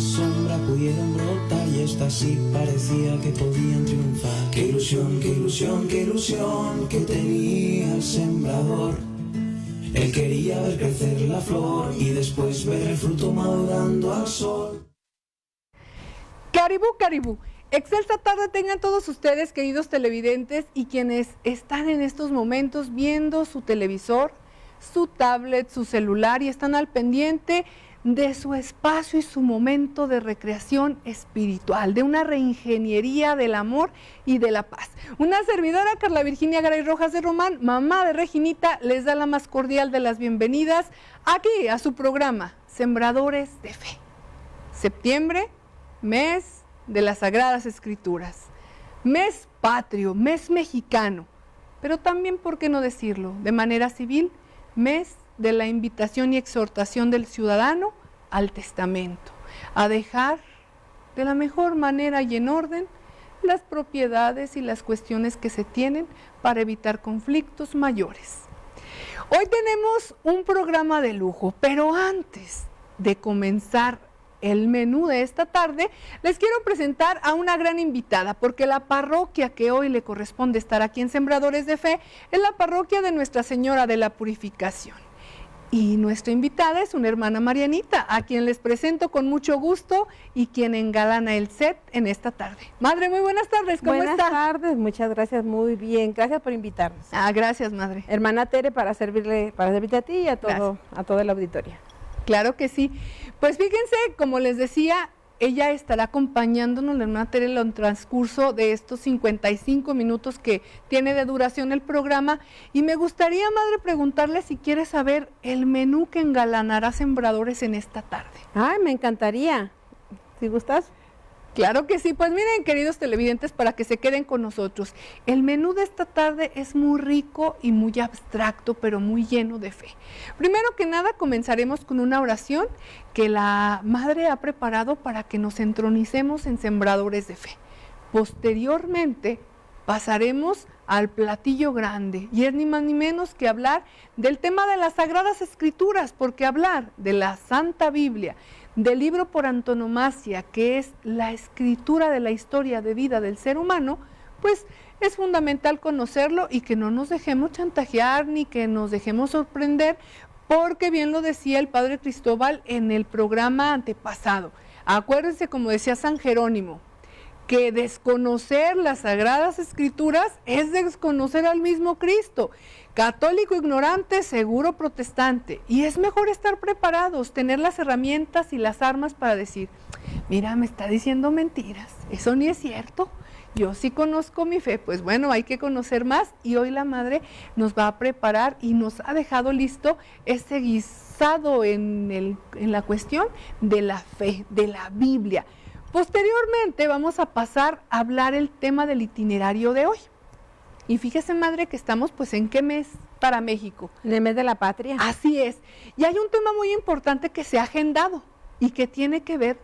sombra pudieron brotar y esta sí parecía que podían triunfar. Qué ilusión, qué ilusión, qué ilusión que tenía el sembrador. Él quería ver crecer la flor y después ver el fruto madurando al sol. Caribú, Caribú. Excelsa tarde tengan todos ustedes, queridos televidentes, y quienes están en estos momentos viendo su televisor, su tablet, su celular y están al pendiente de su espacio y su momento de recreación espiritual, de una reingeniería del amor y de la paz. Una servidora, Carla Virginia Garay Rojas de Román, mamá de Reginita, les da la más cordial de las bienvenidas aquí a su programa Sembradores de Fe. Septiembre, mes de las Sagradas Escrituras, mes patrio, mes mexicano, pero también, ¿por qué no decirlo?, de manera civil, mes de la invitación y exhortación del ciudadano al testamento, a dejar de la mejor manera y en orden las propiedades y las cuestiones que se tienen para evitar conflictos mayores. Hoy tenemos un programa de lujo, pero antes de comenzar el menú de esta tarde, les quiero presentar a una gran invitada, porque la parroquia que hoy le corresponde estar aquí en Sembradores de Fe es la parroquia de Nuestra Señora de la Purificación. Y nuestra invitada es una hermana Marianita, a quien les presento con mucho gusto y quien engalana el set en esta tarde. Madre, muy buenas tardes, ¿cómo está? Buenas tardes, muchas gracias, muy bien, gracias por invitarnos. Gracias, madre. Hermana Tere, para servirte a ti y a toda la auditoría. Claro que sí. Pues fíjense, como les decía, ella estará acompañándonos, la hermana Tere, en el transcurso de estos 55 minutos que tiene de duración el programa. Y me gustaría, madre, preguntarle si quiere saber el menú que engalanará Sembradores en esta tarde. Ay, me encantaría. ¿Si gustas? Claro que sí. Pues miren, queridos televidentes, para que se queden con nosotros, el menú de esta tarde es muy rico y muy abstracto, pero muy lleno de fe. Primero que nada, comenzaremos con una oración que la Madre ha preparado para que nos entronicemos en Sembradores de Fe. Posteriormente, pasaremos al platillo grande, y es ni más ni menos que hablar del tema de las Sagradas Escrituras, porque hablar de la Santa Biblia, del libro por antonomasia, que es la escritura de la historia de vida del ser humano, pues es fundamental conocerlo y que no nos dejemos chantajear ni que nos dejemos sorprender, porque bien lo decía el Padre Cristóbal en el programa antepasado. Acuérdense, como decía San Jerónimo, que desconocer las Sagradas Escrituras es desconocer al mismo Cristo. Católico ignorante, seguro protestante. Y es mejor estar preparados, tener las herramientas y las armas para decir, mira, me está diciendo mentiras, eso ni es cierto, yo sí conozco mi fe. Pues bueno, hay que conocer más, y hoy la Madre nos va a preparar y nos ha dejado listo ese guisado en la cuestión de la fe, de la Biblia. Posteriormente vamos a pasar a hablar el tema del itinerario de hoy. Y fíjese, madre, que estamos pues ¿en qué mes para México? En el mes de la patria. Así es. Y hay un tema muy importante que se ha agendado y que tiene que ver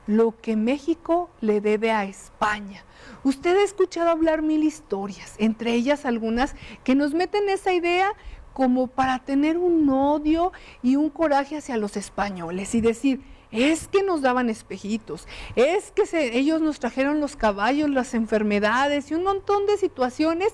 lo que México le debe a España. Usted ha escuchado hablar mil historias, entre ellas algunas que nos meten esa idea como para tener un odio y un coraje hacia los españoles y decir, es que nos daban espejitos, es que ellos nos trajeron los caballos, las enfermedades y un montón de situaciones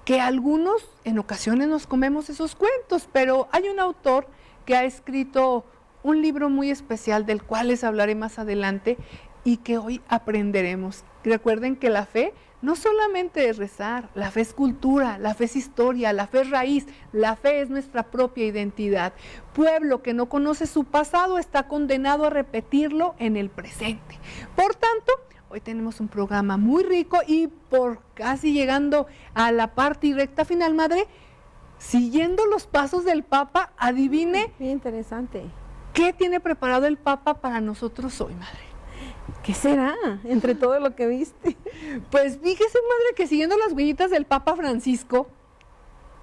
que algunos en ocasiones nos comemos esos cuentos, pero hay un autor que ha escrito un libro muy especial del cual les hablaré más adelante y que hoy aprenderemos. Recuerden que la fe no solamente es rezar, la fe es cultura, la fe es historia, la fe es raíz, la fe es nuestra propia identidad. Pueblo que no conoce su pasado está condenado a repetirlo en el presente. Por tanto, hoy tenemos un programa muy rico y por casi llegando a la parte y recta final, madre, siguiendo los pasos del Papa, adivine. Muy interesante. ¿Qué tiene preparado el Papa para nosotros hoy, madre? ¿Qué será entre todo lo que viste? Pues fíjese, madre, que siguiendo las huellitas del Papa Francisco,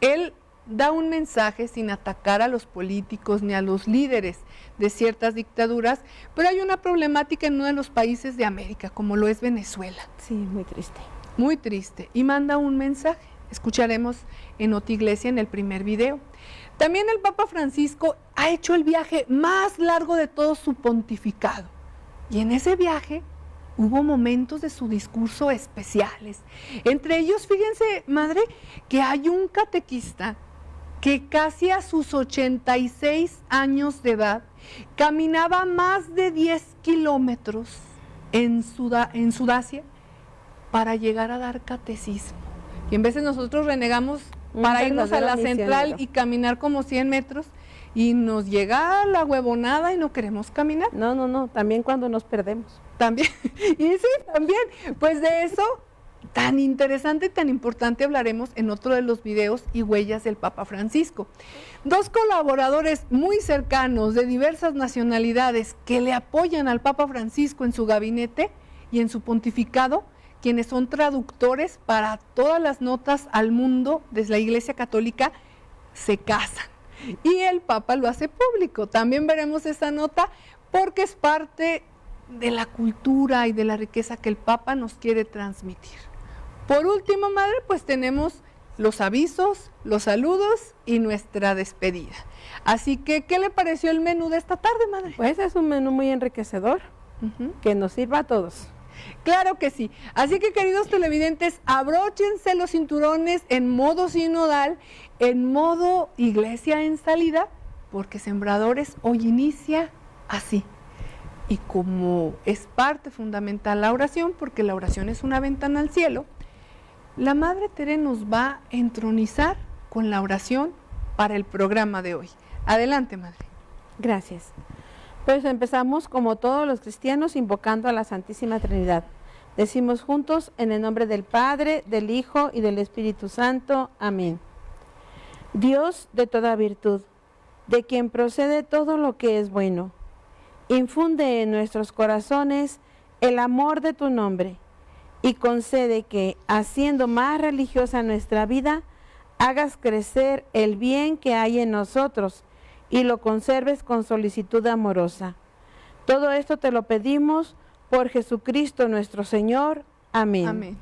él da un mensaje sin atacar a los políticos ni a los líderes de ciertas dictaduras, pero hay una problemática en uno de los países de América, como lo es Venezuela. Sí, muy triste. Muy triste, y manda un mensaje. Escucharemos en Otra Iglesia en el primer video. También el Papa Francisco ha hecho el viaje más largo de todo su pontificado. Y en ese viaje hubo momentos de su discurso especiales. Entre ellos, fíjense, madre, que hay un catequista que casi a sus 86 años de edad caminaba más de 10 kilómetros en Sudacia para llegar a dar catecismo. Y en veces nosotros renegamos para irnos a la central y caminar como 100 metros y nos llega la huevonada y no queremos caminar. No, también cuando nos perdemos. También, y sí, también, pues de eso tan interesante y tan importante hablaremos en otro de los videos y huellas del Papa Francisco. Dos colaboradores muy cercanos de diversas nacionalidades que le apoyan al Papa Francisco en su gabinete y en su pontificado, quienes son traductores para todas las notas al mundo desde la Iglesia Católica, se casan. Y el Papa lo hace público. También veremos esa nota porque es parte de la cultura y de la riqueza que el Papa nos quiere transmitir. Por último, madre, pues tenemos los avisos, los saludos y nuestra despedida. Así que, ¿qué le pareció el menú de esta tarde, madre? Pues es un menú muy enriquecedor, que nos sirva a todos. Claro que sí. Así que, queridos televidentes, abróchense los cinturones en modo sinodal, en modo iglesia en salida, porque Sembradores hoy inicia así. Y como es parte fundamental la oración, porque la oración es una ventana al cielo, la Madre Tere nos va a entronizar con la oración para el programa de hoy. Adelante, Madre. Gracias. Pues empezamos como todos los cristianos invocando a la Santísima Trinidad. Decimos juntos en el nombre del Padre, del Hijo y del Espíritu Santo. Amén. Dios de toda virtud, de quien procede todo lo que es bueno, infunde en nuestros corazones el amor de tu nombre y concede que, haciendo más religiosa nuestra vida, hagas crecer el bien que hay en nosotros y lo conserves con solicitud amorosa. Todo esto te lo pedimos por Jesucristo nuestro Señor. Amén. Amén.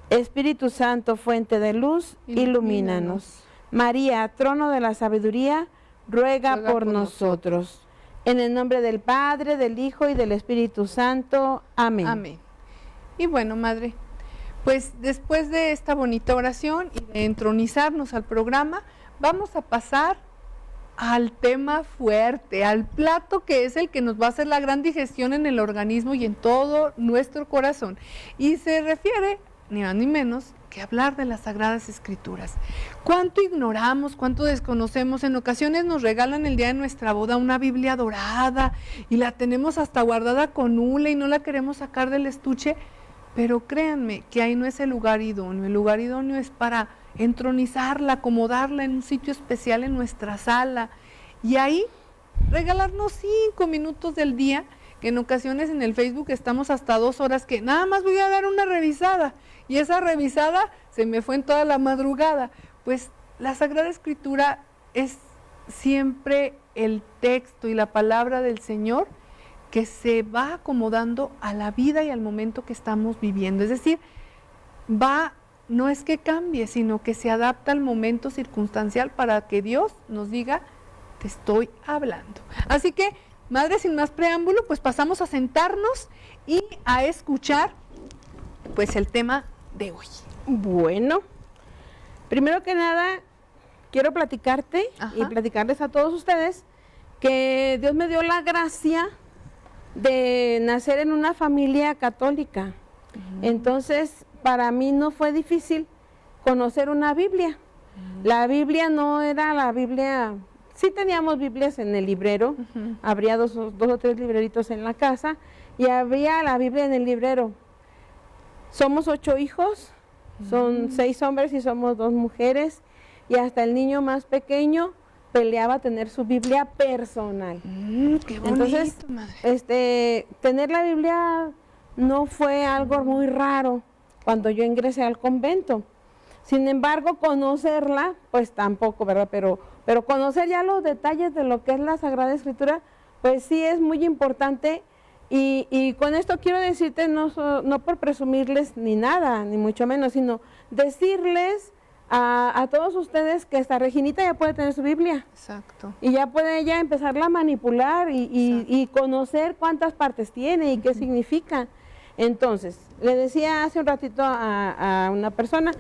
Espíritu Santo, fuente de luz, ilumínanos. María, trono de la sabiduría, ruega por nosotros. En el nombre del Padre, del Hijo y del Espíritu Santo. Amén. Amén. Y bueno, Madre, pues después de esta bonita oración y de entronizarnos al programa, vamos a pasar al tema fuerte, al plato que es el que nos va a hacer la gran digestión en el organismo y en todo nuestro corazón. Y se refiere, ni más ni menos, que hablar de las Sagradas Escrituras. ¿Cuánto ignoramos, cuánto desconocemos? En ocasiones nos regalan el día de nuestra boda una Biblia dorada y la tenemos hasta guardada con hule y no la queremos sacar del estuche, pero créanme que ahí no es el lugar idóneo. El lugar idóneo es para entronizarla, acomodarla en un sitio especial en nuestra sala y ahí regalarnos 5 minutos del día, que en ocasiones en el Facebook estamos hasta 2 horas que nada más voy a dar una revisada y esa revisada se me fue en toda la madrugada. Pues la Sagrada Escritura es siempre el texto y la palabra del Señor que se va acomodando a la vida y al momento que estamos viviendo. Es decir, no es que cambie, sino que se adapta al momento circunstancial para que Dios nos diga, te estoy hablando. Así que, Madre, sin más preámbulo, pues pasamos a sentarnos y a escuchar pues el tema de hoy. Bueno, primero que nada, quiero platicarte y platicarles a todos ustedes que Dios me dio la gracia de nacer en una familia católica. Entonces, para mí no fue difícil conocer una Biblia. La Biblia no era la Biblia, sí teníamos Biblias en el librero, habría dos o tres libreritos en la casa y había la Biblia en el librero. Somos 8 hijos, son 6 hombres y somos 2 mujeres y hasta el niño más pequeño peleaba tener su Biblia personal. Qué bonito, entonces, madre. Tener la Biblia no fue algo muy raro cuando yo ingresé al convento. Sin embargo, conocerla, pues tampoco, ¿verdad? Pero conocer ya los detalles de lo que es la Sagrada Escritura, pues sí es muy importante. Y con esto quiero decirte, no por presumirles ni nada, ni mucho menos, sino decirles a todos ustedes que esta Reginita ya puede tener su Biblia. Exacto. Y ya puede ella empezarla a manipular y conocer cuántas partes tiene y qué significa. Entonces, le decía hace un ratito a una persona,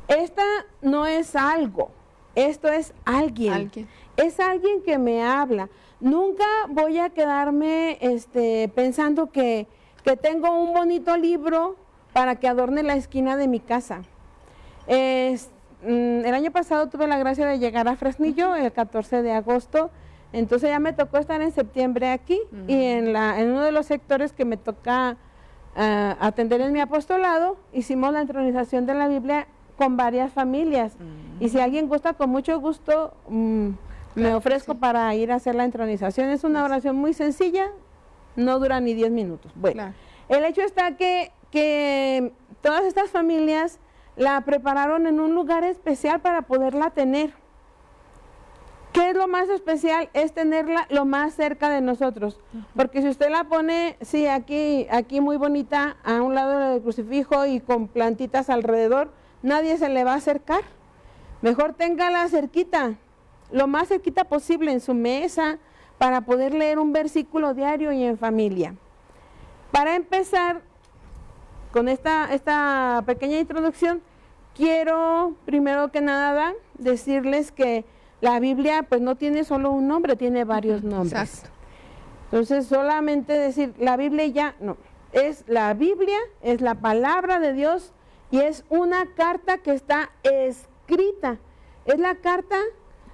esta no es algo, esto es alguien. Es alguien que me habla. Nunca voy a quedarme pensando que tengo un bonito libro para que adorne la esquina de mi casa. El año pasado tuve la gracia de llegar a Fresnillo el 14 de agosto, entonces ya me tocó estar en septiembre aquí y en uno de los sectores que me toca atender en mi apostolado, hicimos la entronización de la Biblia con varias familias y si alguien gusta, con mucho gusto me ofrezco para ir a hacer la entronización. Es una oración muy sencilla, no dura ni 10 minutos. Bueno, el hecho está que todas estas familias la prepararon en un lugar especial para poderla tener. ¿Qué es lo más especial? Es tenerla lo más cerca de nosotros. Porque si usted la pone, sí, aquí muy bonita, a un lado del crucifijo y con plantitas alrededor, nadie se le va a acercar. Mejor téngala cerquita, lo más cerquita posible en su mesa, para poder leer un versículo diario y en familia. Para empezar con esta pequeña introducción, quiero primero que nada decirles que la Biblia pues no tiene solo un nombre, tiene varios nombres. Exacto. Entonces solamente decir la Biblia ya no, es la Biblia, es la palabra de Dios y es una carta que está escrita. Es la carta,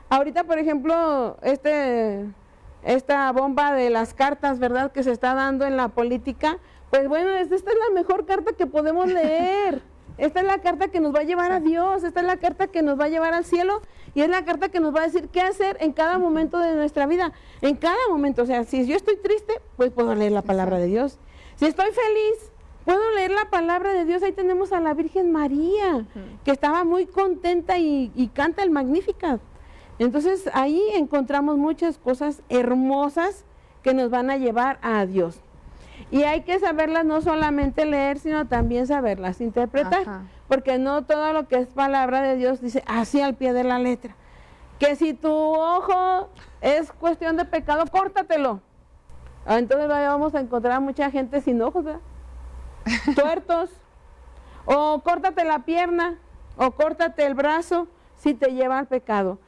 ahorita por ejemplo, esta bomba de las cartas, ¿verdad?, que se está dando en la política. Pues bueno, esta es la mejor carta que podemos leer. Esta es la carta que nos va a llevar a Dios, esta es la carta que nos va a llevar al cielo y es la carta que nos va a decir qué hacer en cada momento de nuestra vida. En cada momento, o sea, si yo estoy triste, pues puedo leer la palabra de Dios. Si estoy feliz, puedo leer la palabra de Dios. Ahí tenemos a la Virgen María, que estaba muy contenta y canta el Magnificat. Entonces ahí encontramos muchas cosas hermosas que nos van a llevar a Dios. Y hay que saberlas no solamente leer, sino también saberlas interpretar, porque no todo lo que es palabra de Dios dice así al pie de la letra. Que si tu ojo es cuestión de pecado, córtatelo. Entonces vamos a encontrar a mucha gente sin ojos, ¿verdad? Tuertos. O córtate la pierna, o córtate el brazo si te lleva al pecado.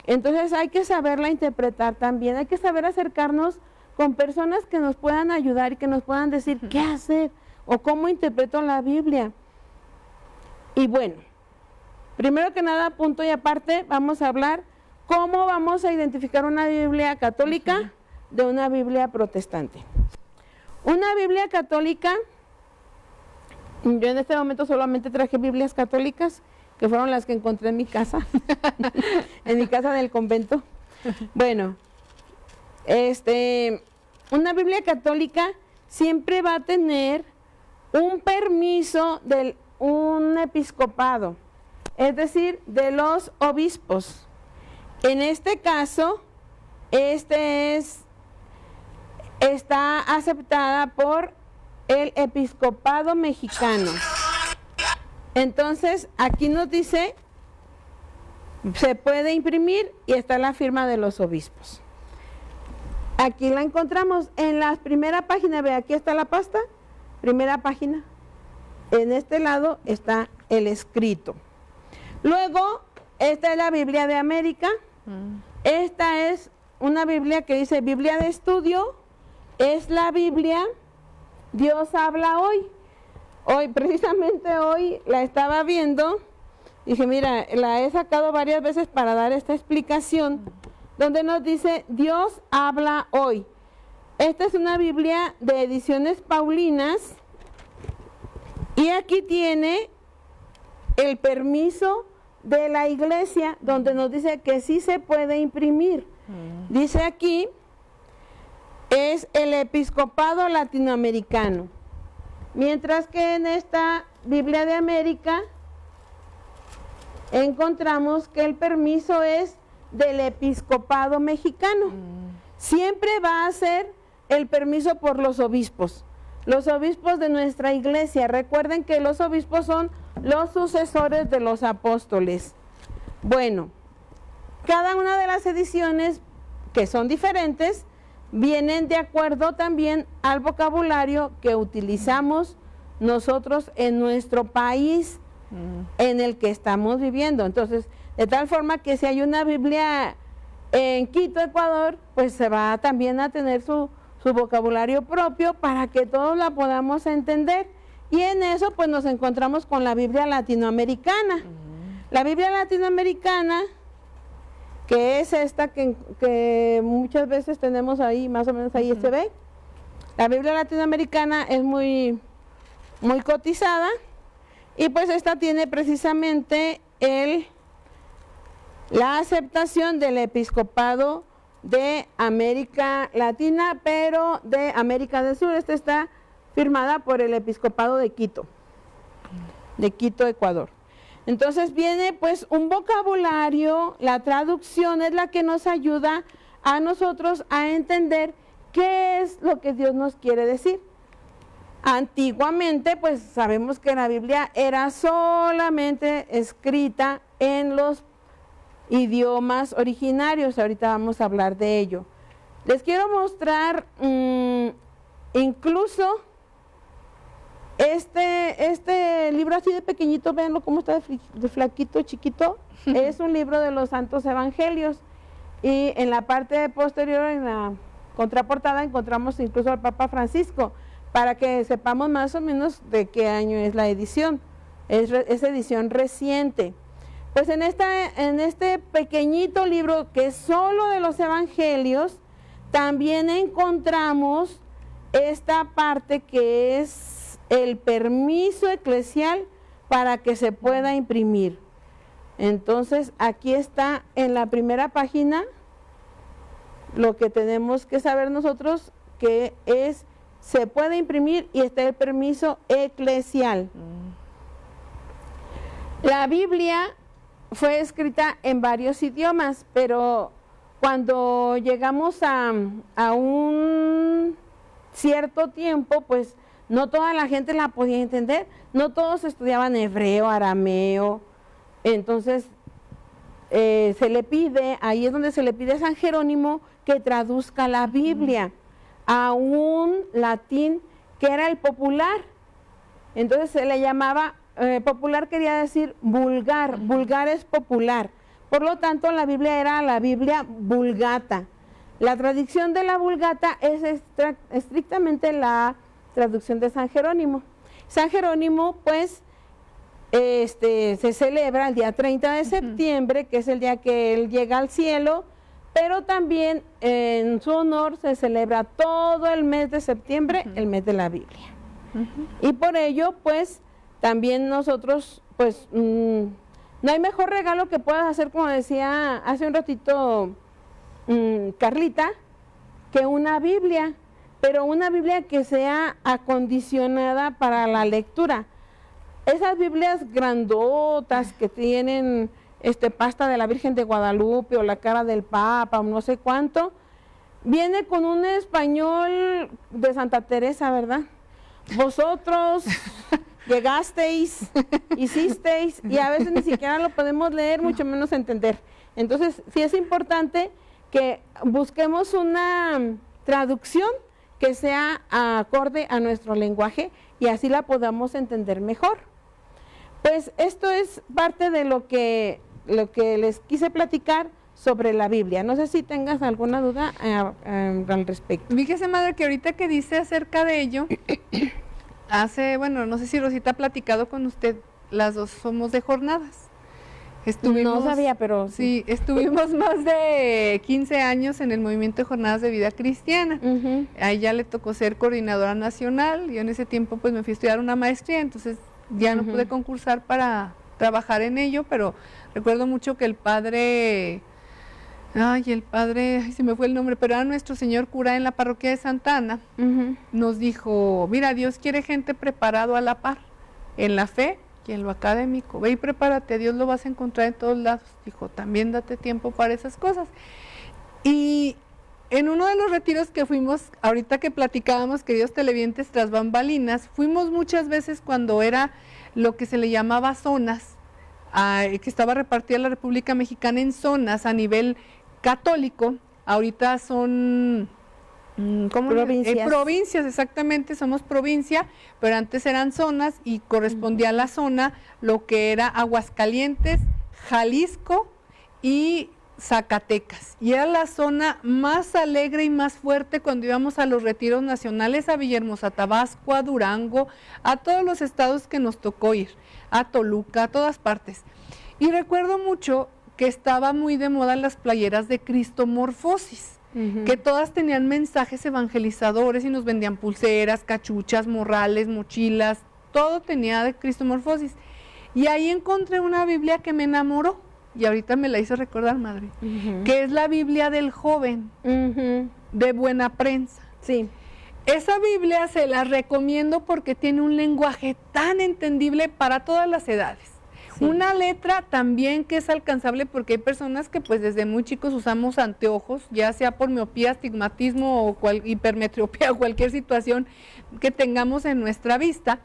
Entonces hay que saberla interpretar también, hay que saber acercarnos con personas que nos puedan ayudar y que nos puedan decir qué hacer o cómo interpreto la Biblia. Y bueno, primero que nada, punto y aparte, vamos a hablar cómo vamos a identificar una Biblia católica de una Biblia protestante. Una Biblia católica, yo en este momento solamente traje Biblias católicas, que fueron las que encontré en mi casa, en mi casa del convento. Bueno, una Biblia católica siempre va a tener un permiso de un episcopado, es decir, de los obispos. En este caso, está aceptada por el episcopado mexicano. Entonces, aquí nos dice, se puede imprimir y está la firma de los obispos. Aquí la encontramos en la primera página, ve, aquí está la pasta, primera página. En este lado está el escrito. Luego, esta es la Biblia de América. Esta es una Biblia que dice Biblia de estudio. Es la Biblia Dios habla hoy. Hoy, precisamente hoy, la estaba viendo. Dije, mira, la he sacado varias veces para dar esta explicación, donde nos dice, Dios habla hoy. Esta es una Biblia de Ediciones Paulinas, y aquí tiene el permiso de la iglesia, donde nos dice que sí se puede imprimir. Dice aquí, es el episcopado latinoamericano. Mientras que en esta Biblia de América encontramos que el permiso es del episcopado mexicano. Siempre va a ser el permiso por los obispos de nuestra iglesia. Recuerden que los obispos son los sucesores de los apóstoles. Bueno, cada una de las ediciones, que son diferentes, vienen de acuerdo también al vocabulario que utilizamos nosotros en nuestro país en el que estamos viviendo. Entonces, de tal forma que si hay una Biblia en Quito, Ecuador, pues se va también a tener su vocabulario propio para que todos la podamos entender. Y en eso pues nos encontramos con la Biblia latinoamericana. La Biblia latinoamericana, que es esta que muchas veces tenemos ahí, más o menos ahí se ve. La Biblia latinoamericana es muy cotizada, y pues esta tiene precisamente la aceptación del episcopado de América Latina, pero de América del Sur. Esta está firmada por el episcopado de Quito, Ecuador. Entonces viene pues un vocabulario, la traducción es la que nos ayuda a nosotros a entender qué es lo que Dios nos quiere decir. Antiguamente pues sabemos que la Biblia era solamente escrita en los idiomas originarios. Ahorita vamos a hablar de ello. Les quiero mostrar incluso este libro así de pequeñito, véanlo cómo está de flaquito, chiquito. Es un libro de los Santos Evangelios, y en la parte posterior, en la contraportada, encontramos incluso al Papa Francisco, para que sepamos más o menos de qué año es la edición. Es edición reciente. Pues en este pequeñito libro, que es solo de los evangelios, también encontramos esta parte que es el permiso eclesial para que se pueda imprimir. Entonces aquí está en la primera página lo que tenemos que saber nosotros, que es: se puede imprimir, y está el permiso eclesial. La Biblia fue escrita en varios idiomas, pero cuando llegamos a un cierto tiempo, pues no toda la gente la podía entender, no todos estudiaban hebreo, arameo. Entonces se le pide, ahí es donde se le pide a San Jerónimo que traduzca la Biblia a un latín que era el popular. Entonces se le llamaba, popular quería decir vulgar, vulgar es popular. Por lo tanto, la Biblia era la Biblia Vulgata. La traducción de la Vulgata es estrictamente la traducción de San Jerónimo. San Jerónimo, pues, se celebra el día 30 de septiembre, que es el día que él llega al cielo, pero también en su honor se celebra todo el mes de septiembre, el mes de la Biblia. Y por ello, pues, también nosotros, pues, no hay mejor regalo que puedas hacer, como decía hace un ratito Carlita, que una Biblia, pero una Biblia que sea acondicionada para la lectura. Esas Biblias grandotas que tienen pasta de la Virgen de Guadalupe o la cara del Papa o no sé cuánto, viene con un español de Santa Teresa, ¿verdad? Vosotros llegasteis, hicisteis, y a veces ni siquiera lo podemos leer, mucho menos entender. Entonces, sí es importante que busquemos una traducción que sea acorde a nuestro lenguaje y así la podamos entender mejor. Pues esto es parte de lo que les quise platicar sobre la Biblia. No sé si tengas alguna duda al respecto. Fíjese, madre, que ahorita que dice acerca de ello, bueno, no sé si Rosita ha platicado con usted, las dos somos de jornadas. No sabía, pero sí, estuvimos más de 15 años en el movimiento de jornadas de vida cristiana. A ella le tocó ser coordinadora nacional. Yo en ese tiempo pues me fui a estudiar una maestría, entonces ya no pude concursar para trabajar en ello, pero recuerdo mucho que el padre, se me fue el nombre, pero era nuestro señor cura en la parroquia de Santa Ana, nos dijo: mira, Dios quiere gente preparado a la par, en la fe y en lo académico. Ve y prepárate, Dios lo vas a encontrar en todos lados. Dijo, también date tiempo para esas cosas. Y en uno de los retiros que fuimos, ahorita que platicábamos, queridos televidentes, tras bambalinas, fuimos muchas veces cuando era lo que se le llamaba zonas, que estaba repartida la República Mexicana en zonas a nivel católico. Ahorita son provincias. Provincias, exactamente, somos provincia, pero antes eran zonas y correspondía a la zona lo que era Aguascalientes, Jalisco y Zacatecas. Y era la zona más alegre y más fuerte cuando íbamos a los retiros nacionales, a Villahermosa, Tabasco, a Durango, a todos los estados que nos tocó ir, a Toluca, a todas partes. Y recuerdo mucho que estaba muy de moda las playeras de Cristomorfosis, que todas tenían mensajes evangelizadores y nos vendían pulseras, cachuchas, morrales, mochilas, todo tenía de Cristomorfosis. Y ahí encontré una Biblia que me enamoró, y ahorita me la hizo recordar, madre, que es la Biblia del Joven, de Buena Prensa. Sí. Esa Biblia se la recomiendo porque tiene un lenguaje tan entendible para todas las edades. Sí. Una letra también que es alcanzable, porque hay personas que pues desde muy chicos usamos anteojos, ya sea por miopía, astigmatismo o hipermetropía o cualquier situación que tengamos en nuestra vista.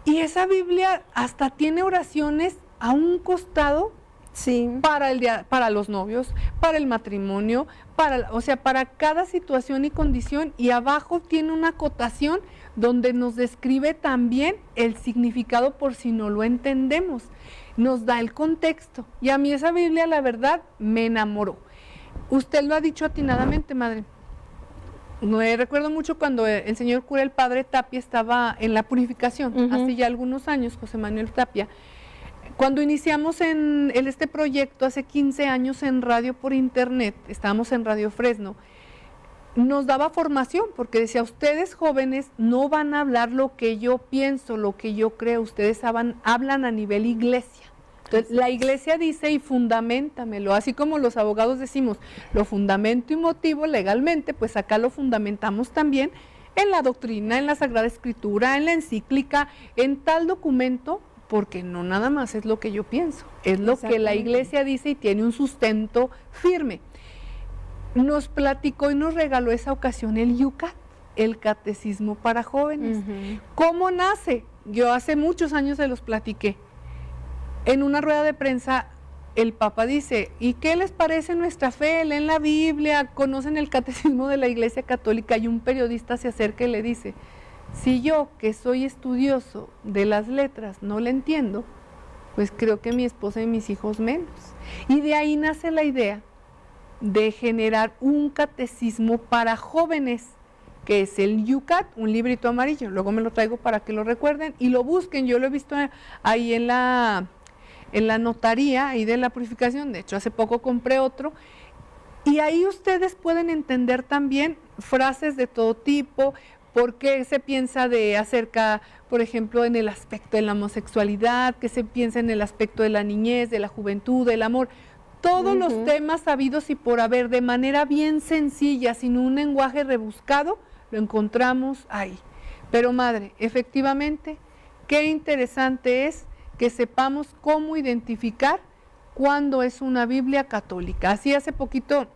Y esa Biblia hasta tiene oraciones a un costado, sí, para los novios, para el matrimonio, para cada situación y condición, y abajo tiene una acotación donde nos describe también el significado por si no lo entendemos, nos da el contexto. Y a mí esa Biblia, la verdad, me enamoró. Usted lo ha dicho atinadamente, madre. Recuerdo mucho cuando el señor cura, el padre Tapia, estaba en la purificación, hace ya algunos años, José Manuel Tapia. Cuando iniciamos en este proyecto hace 15 años en radio por internet, estábamos en Radio Fresno, nos daba formación porque decía, ustedes jóvenes no van a hablar lo que yo pienso, lo que yo creo, ustedes hablan a nivel iglesia. Entonces, la iglesia dice y fundamentamelo, así como los abogados decimos, lo fundamento y motivo legalmente, pues acá lo fundamentamos también en la doctrina, en la Sagrada Escritura, en la encíclica, en tal documento, porque no nada más es lo que yo pienso, es lo que la iglesia dice y tiene un sustento firme. Nos platicó y nos regaló esa ocasión el Yucat, el Catecismo para Jóvenes. ¿Cómo nace? Yo hace muchos años se los platiqué. En una rueda de prensa, el Papa dice, ¿y qué les parece nuestra fe? Leen la Biblia, conocen el Catecismo de la Iglesia Católica, y un periodista se acerca y le dice, si yo, que soy estudioso de las letras, no le entiendo, pues creo que mi esposa y mis hijos menos. Y de ahí nace la idea de generar un catecismo para jóvenes, que es el Yucat, un librito amarillo. Luego me lo traigo para que lo recuerden y lo busquen. Yo lo he visto ahí en la notaría, ahí de la purificación. De hecho, hace poco compré otro. Y ahí ustedes pueden entender también frases de todo tipo. ¿Por qué se piensa acerca, por ejemplo, en el aspecto de la homosexualidad? ¿Qué se piensa en el aspecto de la niñez, de la juventud, del amor? Todos los temas sabidos y por haber, de manera bien sencilla, sin un lenguaje rebuscado, lo encontramos ahí. Pero madre, efectivamente, qué interesante es que sepamos cómo identificar cuándo es una Biblia católica. Así hace poquito,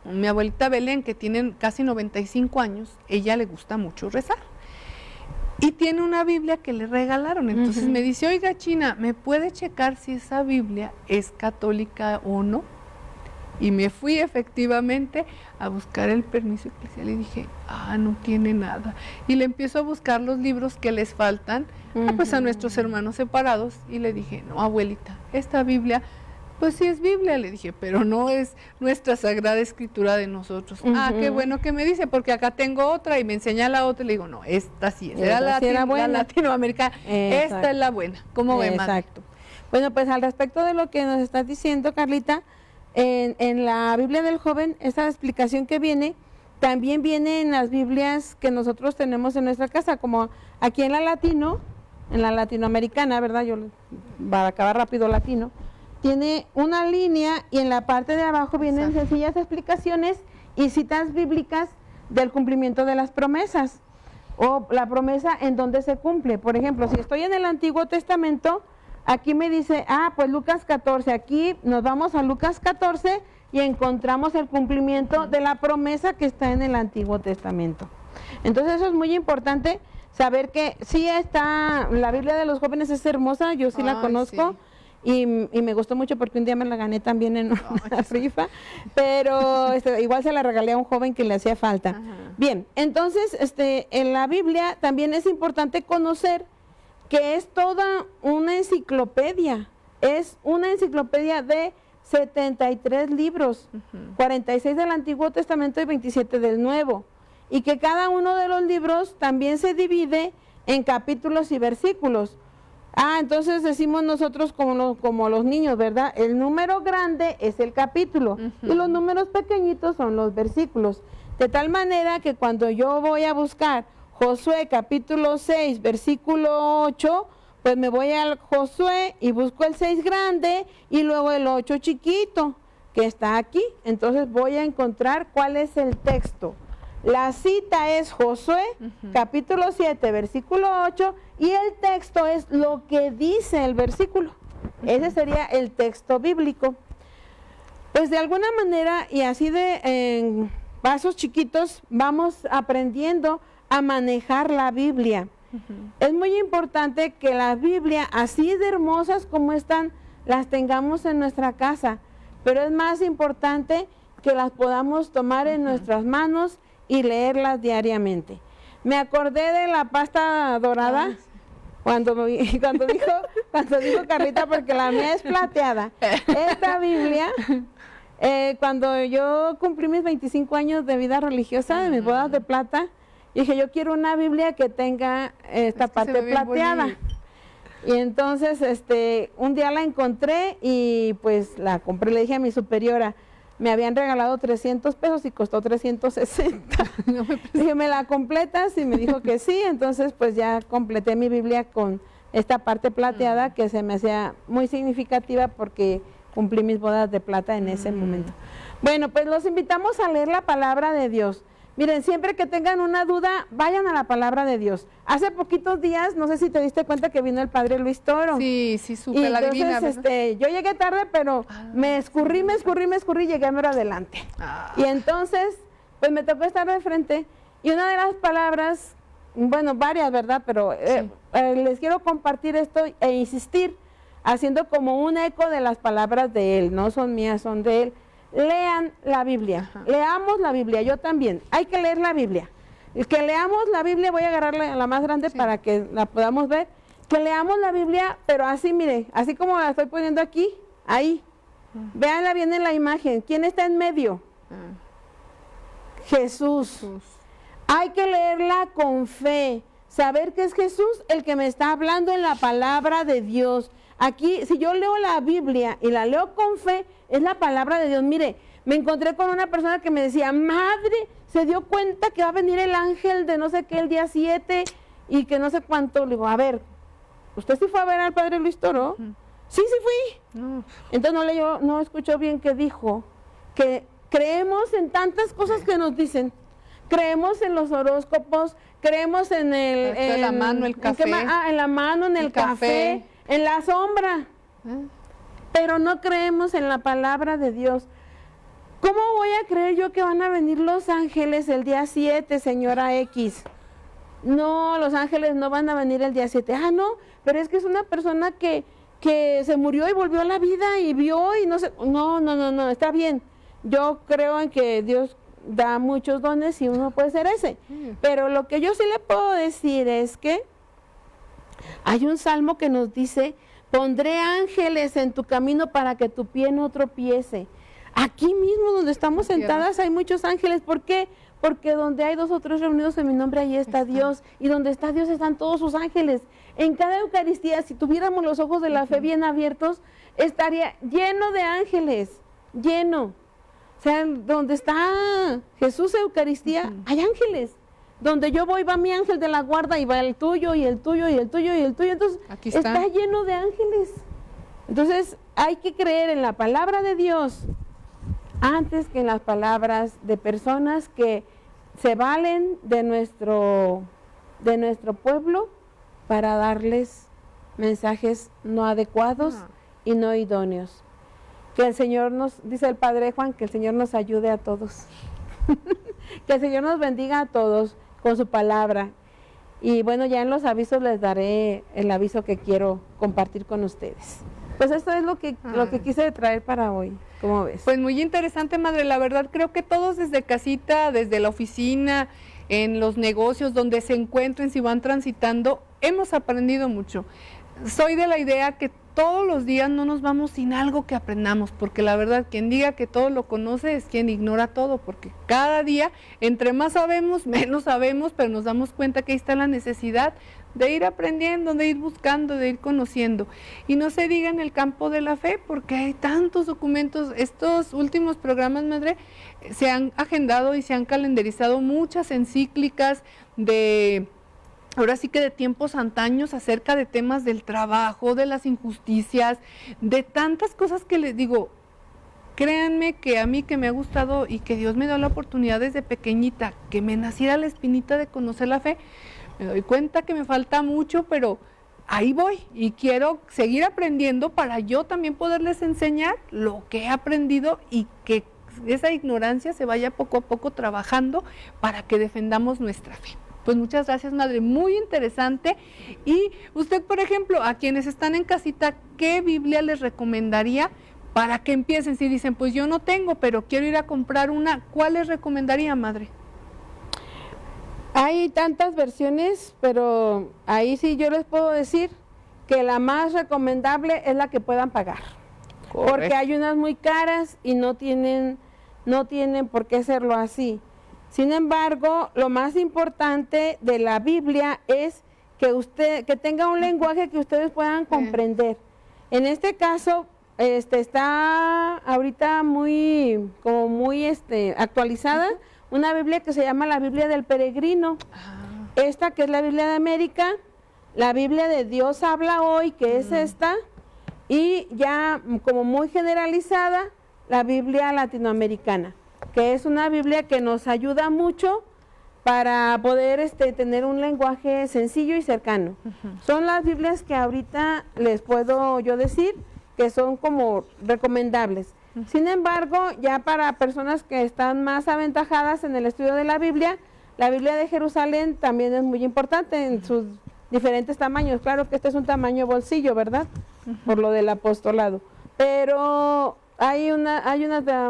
mi abuelita Belén, que tiene casi 95 años, ella le gusta mucho rezar. Y tiene una Biblia que le regalaron. Entonces me dice, oiga, China, ¿me puede checar si esa Biblia es católica o no? Y me fui efectivamente a buscar el permiso eclesial y dije, no tiene nada. Y le empiezo a buscar los libros que les faltan, pues a nuestros hermanos separados. Y le dije, no, abuelita, esta Biblia, pues sí es Biblia, le dije, pero no es nuestra Sagrada Escritura de nosotros. Qué bueno que me dice, porque acá tengo otra, y me enseña la otra, y le digo, no, esta sí es, era la latinoamericana, esta es la buena. ¿Cómo ve, madre? Exacto. Bueno, pues al respecto de lo que nos estás diciendo, Carlita, en la Biblia del Joven, esa explicación que viene, también viene en las Biblias que nosotros tenemos en nuestra casa, como aquí en la latinoamericana, ¿verdad? Yo, para acabar rápido, latino, tiene una línea y en la parte de abajo vienen sencillas explicaciones y citas bíblicas del cumplimiento de las promesas, o la promesa en donde se cumple. Por ejemplo, si estoy en el Antiguo Testamento, aquí me dice, pues Lucas 14, aquí nos vamos a Lucas 14, y encontramos el cumplimiento de la promesa que está en el Antiguo Testamento. Entonces eso es muy importante, saber que sí está, la Biblia de los jóvenes es hermosa, yo sí la conozco. Sí. Y me gustó mucho porque un día me la gané también en una rifa, pero igual se la regalé a un joven que le hacía falta. Ajá. Bien, entonces en la Biblia también es importante conocer que es toda una enciclopedia, es una enciclopedia de 73 libros, 46 del Antiguo Testamento y 27 del Nuevo, y que cada uno de los libros también se divide en capítulos y versículos. Entonces decimos nosotros como los niños, ¿verdad? El número grande es el capítulo y los números pequeñitos son los versículos. De tal manera que cuando yo voy a buscar Josué capítulo 6, versículo 8, pues me voy al Josué y busco el 6 grande y luego el 8 chiquito que está aquí. Entonces voy a encontrar cuál es el texto. La cita es Josué, capítulo 7, versículo 8, y el texto es lo que dice el versículo. Ese sería el texto bíblico. Pues de alguna manera, y así en pasos chiquitos, vamos aprendiendo a manejar la Biblia. Es muy importante que la Biblia, así de hermosas como están, las tengamos en nuestra casa, pero es más importante que las podamos tomar en nuestras manos y leerlas diariamente. Me acordé de la pasta dorada cuando dijo Carlita, porque la mía es plateada. Esta Biblia, cuando yo cumplí mis 25 años de vida religiosa, de mis bodas de plata, dije, yo quiero una Biblia que tenga esta parte plateada. Y entonces un día la encontré y pues la compré, le dije a mi superiora, me habían regalado 300 pesos y costó 360. Dije, ¿me la completas? Y me dijo que sí, entonces pues ya completé mi Biblia con esta parte plateada que se me hacía muy significativa porque cumplí mis bodas de plata en ese momento. Bueno, pues los invitamos a leer la palabra de Dios. Miren, siempre que tengan una duda, vayan a la palabra de Dios. Hace poquitos días, no sé si te diste cuenta que vino el padre Luis Toro. Sí, supe la divina. Yo llegué tarde, pero me escurrí, y llegué mero adelante. Y entonces, pues me tocó estar de frente. Y una de las palabras, bueno, varias, ¿verdad? Pero les quiero compartir esto e insistir, haciendo como un eco de las palabras de él. No son mías, son de él. Lean la Biblia, leamos la Biblia, yo también, hay que leer la Biblia. El que leamos la Biblia, voy a agarrarle a la más grande para que la podamos ver, que leamos la Biblia, pero así, mire, así como la estoy poniendo aquí, ahí, véanla bien en la imagen, ¿quién está en medio? Jesús. Hay que leerla con fe, saber que es Jesús el que me está hablando en la palabra de Dios. Aquí, si yo leo la Biblia y la leo con fe, es la palabra de Dios. Mire, me encontré con una persona que me decía, madre, se dio cuenta que va a venir el ángel de no sé qué el día 7 y que no sé cuánto. Le digo, a ver, ¿usted sí fue a ver al padre Luis Toro? Sí fui. Entonces no escuchó bien que dijo, que creemos en tantas cosas que nos dicen. Creemos en los horóscopos, creemos en el... la mano, el café. En la mano, en el café, en la sombra. Pero no creemos en la palabra de Dios. ¿Cómo voy a creer yo que van a venir los ángeles el día 7, señora X? No, los ángeles no van a venir el día 7. No, pero es que es una persona que se murió y volvió a la vida y vio y no sé. No, está bien. Yo creo en que Dios da muchos dones y uno puede ser ese. Pero lo que yo sí le puedo decir es que hay un salmo que nos dice, pondré ángeles en tu camino para que tu pie no tropiece. Aquí mismo donde estamos sentadas hay muchos ángeles. ¿Por qué? Porque donde hay 2 o 3 reunidos en mi nombre, ahí está Dios. Y donde está Dios están todos sus ángeles. En cada Eucaristía, si tuviéramos los ojos de la fe bien abiertos, estaría lleno de ángeles, lleno. O sea, donde está Jesús Eucaristía, hay ángeles. Donde yo voy va mi ángel de la guarda y va el tuyo y el tuyo y el tuyo y el tuyo. Entonces está lleno de ángeles. Entonces hay que creer en la palabra de Dios antes que en las palabras de personas que se valen de nuestro pueblo para darles mensajes no adecuados y no idóneos. Que el Señor dice el Padre Juan, que el Señor nos ayude a todos. Que el Señor nos bendiga a todos con su palabra. Y bueno, ya en los avisos les daré el aviso que quiero compartir con ustedes. Pues esto es lo que quise traer para hoy. ¿Cómo ves? Pues muy interesante, madre. La verdad creo que todos desde casita, desde la oficina, en los negocios, donde se encuentren, si van transitando, hemos aprendido mucho. Soy de la idea que todos los días no nos vamos sin algo que aprendamos, porque la verdad, quien diga que todo lo conoce es quien ignora todo, porque cada día, entre más sabemos, menos sabemos, pero nos damos cuenta que ahí está la necesidad de ir aprendiendo, de ir buscando, de ir conociendo. Y no se diga en el campo de la fe, porque hay tantos documentos. Estos últimos programas, madre, se han agendado y se han calendarizado muchas encíclicas ahora sí que de tiempos antaños, acerca de temas del trabajo, de las injusticias, de tantas cosas que les digo. Créanme que a mí, que me ha gustado y que Dios me dio la oportunidad desde pequeñita, que me naciera la espinita de conocer la fe, me doy cuenta que me falta mucho, pero ahí voy y quiero seguir aprendiendo para yo también poderles enseñar lo que he aprendido y que esa ignorancia se vaya poco a poco trabajando para que defendamos nuestra fe. Pues muchas gracias, madre, muy interesante. Y usted, por ejemplo, a quienes están en casita, ¿qué Biblia les recomendaría para que empiecen? Si dicen, pues yo no tengo, pero quiero ir a comprar una, ¿cuál les recomendaría, madre? Hay tantas versiones, pero ahí sí yo les puedo decir que la más recomendable es la que puedan pagar. Correcto. Porque hay unas muy caras y no tienen por qué hacerlo así. Sin embargo, lo más importante de la Biblia es que tenga un lenguaje que ustedes puedan comprender. En este caso, está ahorita muy actualizada una Biblia que se llama la Biblia del Peregrino. Esta que es la Biblia de América, la Biblia de Dios habla hoy, que es esta, y ya como muy generalizada, la Biblia latinoamericana, que es una Biblia que nos ayuda mucho para poder tener un lenguaje sencillo y cercano. Son las Biblias que ahorita les puedo yo decir que son como recomendables. Sin embargo, ya para personas que están más aventajadas en el estudio de la Biblia de Jerusalén también es muy importante en sus diferentes tamaños. Claro que este es un tamaño bolsillo, ¿verdad? Por lo del apostolado. Pero hay unas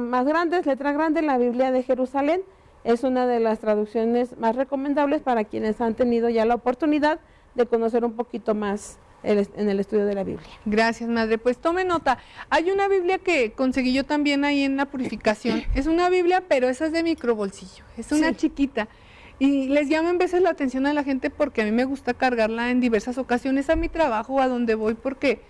más grandes, letras grandes, la Biblia de Jerusalén es una de las traducciones más recomendables para quienes han tenido ya la oportunidad de conocer un poquito más en el estudio de la Biblia. Gracias, madre. Pues tome nota. Hay una Biblia que conseguí yo también ahí en la Purificación. Es una Biblia, pero esa es de microbolsillo. Es una chiquita. Y les llama en veces la atención a la gente porque a mí me gusta cargarla en diversas ocasiones a mi trabajo o a donde voy, porque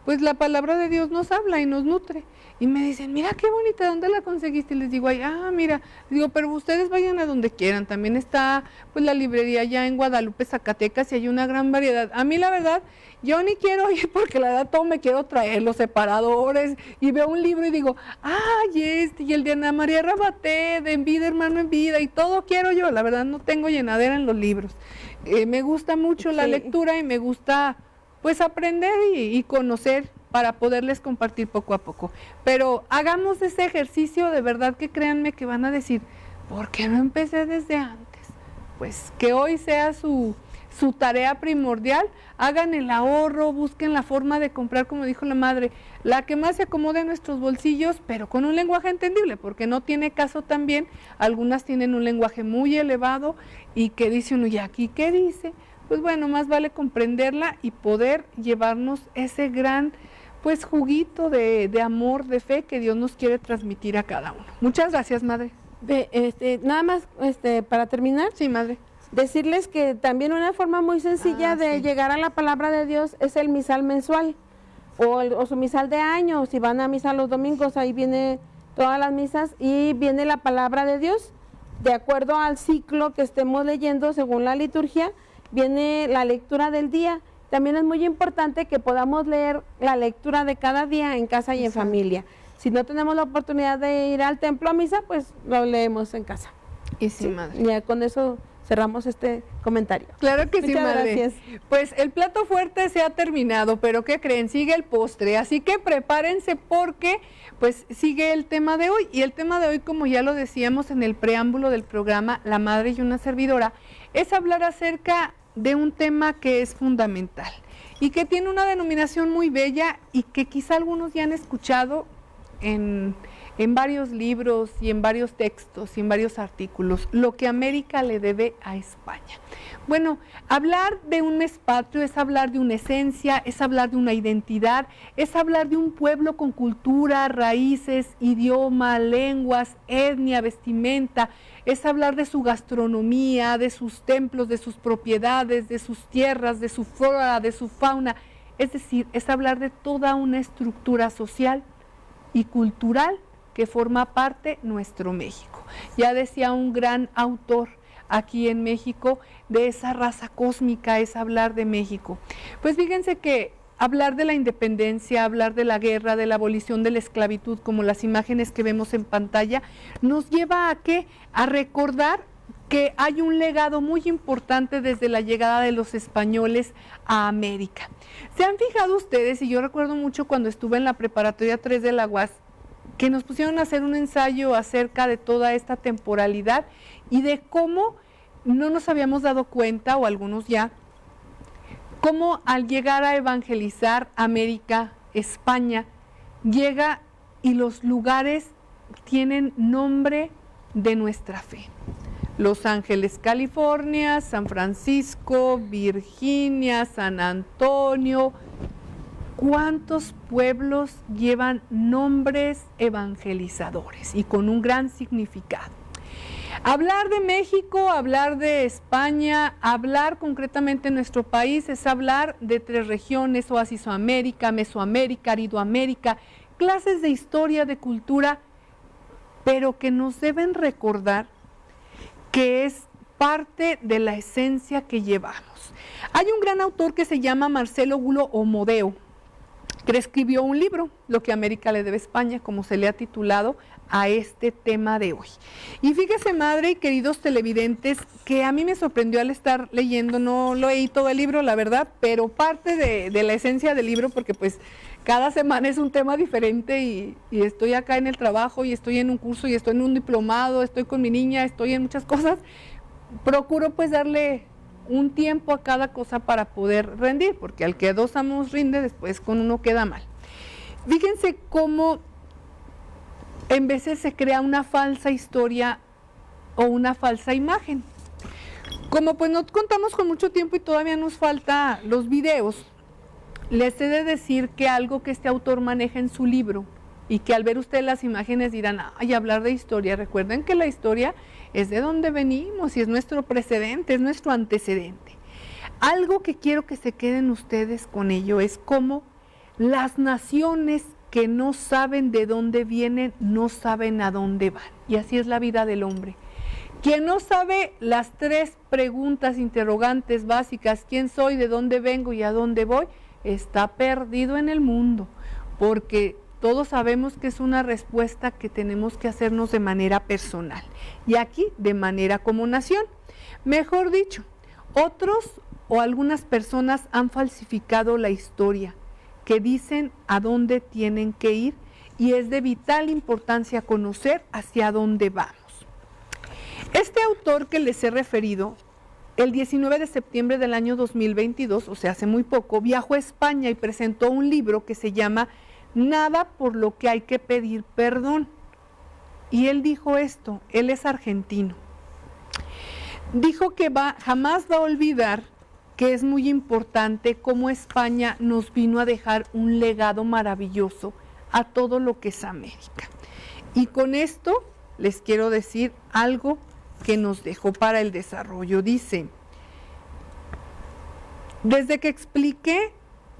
pues la palabra de Dios nos habla y nos nutre. Y me dicen, mira qué bonita, ¿dónde la conseguiste? Y les digo, mira, digo, pero ustedes vayan a donde quieran. También está pues la librería ya en Guadalupe, Zacatecas, y hay una gran variedad. A mí la verdad, yo ni quiero ir porque la verdad todo me quiero traer, los separadores, y veo un libro y digo, y el de Ana María Rabaté, de En Vida, Hermano en Vida, y todo quiero yo. La verdad no tengo llenadera en los libros. Me gusta mucho la lectura y me gusta pues aprender y conocer para poderles compartir poco a poco. Pero hagamos ese ejercicio, de verdad que créanme que van a decir, ¿por qué no empecé desde antes? Pues que hoy sea su tarea primordial, hagan el ahorro, busquen la forma de comprar, como dijo la madre, la que más se acomode en nuestros bolsillos, pero con un lenguaje entendible, porque no tiene caso también, algunas tienen un lenguaje muy elevado y que dice uno, ¿y aquí qué dice? Pues bueno, más vale comprenderla y poder llevarnos ese gran pues juguito de amor, de fe que Dios nos quiere transmitir a cada uno. Muchas gracias, madre. Nada más para terminar. Sí, madre. Decirles que también una forma muy sencilla de llegar a la palabra de Dios es el misal mensual o su misal de año. Si van a misa los domingos, ahí viene todas las misas y viene la palabra de Dios de acuerdo al ciclo que estemos leyendo según la liturgia. Viene la lectura del día. También es muy importante que podamos leer la lectura de cada día en casa y en familia. Si no tenemos la oportunidad de ir al templo a misa, pues lo leemos en casa. Y sí, madre. Ya con eso cerramos este comentario. Claro que sí, Muchas madre. gracias. Pues el plato fuerte se ha terminado, pero ¿qué creen? Sigue el postre, así que prepárense porque pues sigue el tema de hoy. Y el tema de hoy, como ya lo decíamos en el preámbulo del programa La Madre y una Servidora, es hablar acerca de un tema que es fundamental y que tiene una denominación muy bella y que quizá algunos ya han escuchado en varios libros y en varios textos y en varios artículos, lo que América le debe a España. Bueno, hablar de un mes patrio es hablar de una esencia, es hablar de una identidad, es hablar de un pueblo con cultura, raíces, idioma, lenguas, etnia, vestimenta, es hablar de su gastronomía, de sus templos, de sus propiedades, de sus tierras, de su flora, de su fauna, es decir, es hablar de toda una estructura social y cultural que forma parte nuestro México. Ya decía un gran autor aquí en México, de esa raza cósmica es hablar de México. Pues fíjense que hablar de la independencia, hablar de la guerra, de la abolición de la esclavitud, como las imágenes que vemos en pantalla, nos lleva a ¿qué? A recordar que hay un legado muy importante desde la llegada de los españoles a América. ¿Se han fijado ustedes? Y yo recuerdo mucho cuando estuve en la preparatoria 3 de la UAS, que nos pusieron a hacer un ensayo acerca de toda esta temporalidad y de cómo no nos habíamos dado cuenta, o algunos ya, cómo al llegar a evangelizar América, España, llega y los lugares tienen nombre de nuestra fe. Los Ángeles, California, San Francisco, Virginia, San Antonio. ¿Cuántos pueblos llevan nombres evangelizadores y con un gran significado? Hablar de México, hablar de España, hablar concretamente de nuestro país es hablar de 3 regiones: Oasisoamérica, Mesoamérica, Aridoamérica, clases de historia, de cultura, pero que nos deben recordar que es parte de la esencia que llevamos. Hay un gran autor que se llama Marcelo Gulo Omodeo, que escribió un libro, Lo que América le debe a España, como se le ha titulado a este tema de hoy. Y fíjese, madre y queridos televidentes, que a mí me sorprendió al estar leyendo, no leí todo el libro, la verdad, pero parte de la esencia del libro, porque pues cada semana es un tema diferente y estoy acá en el trabajo y estoy en un curso y estoy en un diplomado, estoy con mi niña, estoy en muchas cosas, procuro pues darle un tiempo a cada cosa para poder rendir, porque al que 2 amos rinde, después con uno queda mal. Fíjense cómo en veces se crea una falsa historia o una falsa imagen. Como pues no contamos con mucho tiempo y todavía nos falta los videos, les he de decir que algo que este autor maneja en su libro y que al ver ustedes las imágenes dirán, ay, hablar de historia. Recuerden que la historia es de donde venimos y es nuestro precedente, es nuestro antecedente. Algo que quiero que se queden ustedes con ello es cómo las naciones que no saben de dónde vienen, no saben a dónde van. Y así es la vida del hombre. Quien no sabe las 3 preguntas interrogantes básicas, quién soy, de dónde vengo y a dónde voy, está perdido en el mundo, porque todos sabemos que es una respuesta que tenemos que hacernos de manera personal y aquí de manera como nación. Mejor dicho, otros o algunas personas han falsificado la historia, que dicen a dónde tienen que ir, y es de vital importancia conocer hacia dónde vamos. Este autor que les he referido, el 19 de septiembre del año 2022, o sea, hace muy poco, viajó a España y presentó un libro que se llama Nada por lo que hay que pedir perdón. Y él dijo esto, él es argentino. Dijo que jamás va a olvidar que es muy importante cómo España nos vino a dejar un legado maravilloso a todo lo que es América. Y con esto les quiero decir algo que nos dejó para el desarrollo. Dice, desde que expliqué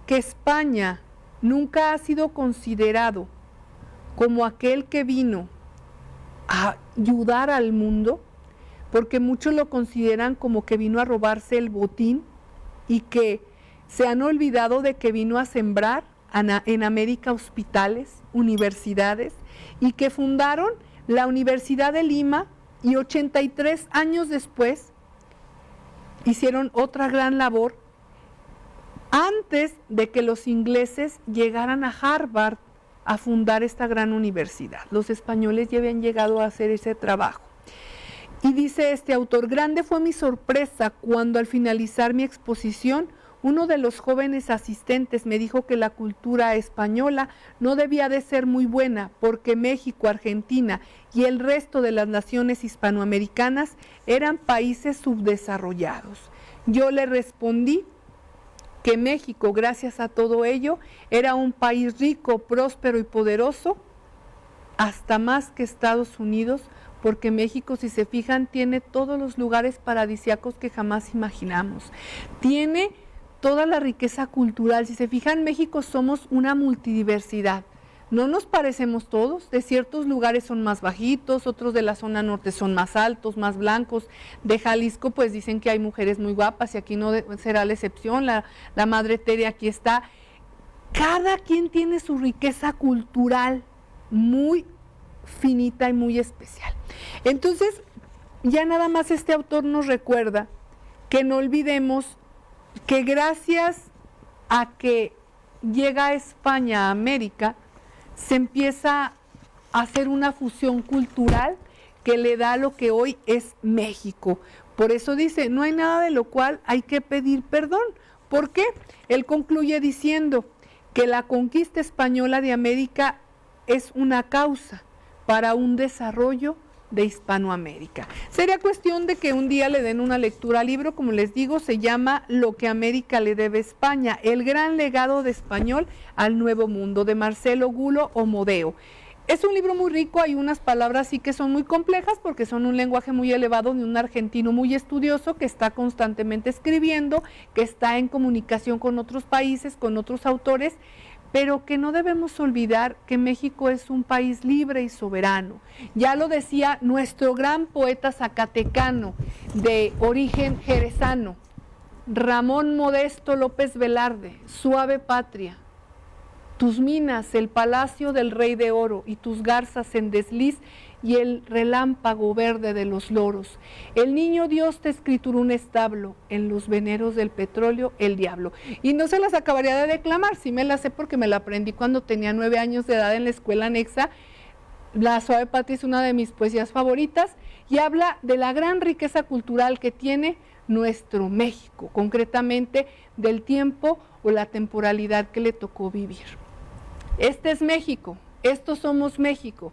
que España nunca ha sido considerado como aquel que vino a ayudar al mundo, porque muchos lo consideran como que vino a robarse el botín y que se han olvidado de que vino a sembrar en América hospitales, universidades, y que fundaron la Universidad de Lima, y 83 años después hicieron otra gran labor antes de que los ingleses llegaran a Harvard a fundar esta gran universidad. Los españoles ya habían llegado a hacer ese trabajo. Y dice este autor: grande fue mi sorpresa cuando al finalizar mi exposición, uno de los jóvenes asistentes me dijo que la cultura española no debía de ser muy buena porque México, Argentina y el resto de las naciones hispanoamericanas eran países subdesarrollados. Yo le respondí que México, gracias a todo ello, era un país rico, próspero y poderoso, hasta más que Estados Unidos, porque México, si se fijan, tiene todos los lugares paradisíacos que jamás imaginamos. Tiene toda la riqueza cultural. Si se fijan, México somos una multidiversidad. No nos parecemos todos, de ciertos lugares son más bajitos, otros de la zona norte son más altos, más blancos. De Jalisco pues dicen que hay mujeres muy guapas y aquí no será la excepción, la Madre Tere aquí está. Cada quien tiene su riqueza cultural muy finita y muy especial. Entonces, ya nada más este autor nos recuerda que no olvidemos que gracias a que llega España a América, se empieza a hacer una fusión cultural que le da lo que hoy es México. Por eso dice, no hay nada de lo cual hay que pedir perdón. ¿Por qué? Él concluye diciendo que la conquista española de América es una causa para un desarrollo de Hispanoamérica. Sería cuestión de que un día le den una lectura al libro, como les digo, se llama Lo que América le debe a España, el gran legado de español al Nuevo Mundo, de Marcelo Gulo Omodeo. Es un libro muy rico, hay unas palabras sí que son muy complejas porque son un lenguaje muy elevado de un argentino muy estudioso que está constantemente escribiendo, que está en comunicación con otros países, con otros autores, pero que no debemos olvidar que México es un país libre y soberano. Ya lo decía nuestro gran poeta zacatecano de origen jerezano, Ramón Modesto López Velarde: suave patria, tus minas, el palacio del rey de oro, y tus garzas en desliz, y el relámpago verde de los loros. El niño Dios te escrituró un establo, en los veneros del petróleo el diablo. Y no se las acabaría de declamar, sí me las sé porque me la aprendí cuando tenía 9 años de edad en la escuela anexa. La suave patria es una de mis poesías favoritas y habla de la gran riqueza cultural que tiene nuestro México, concretamente del tiempo o la temporalidad que le tocó vivir. Este es México, estos somos México.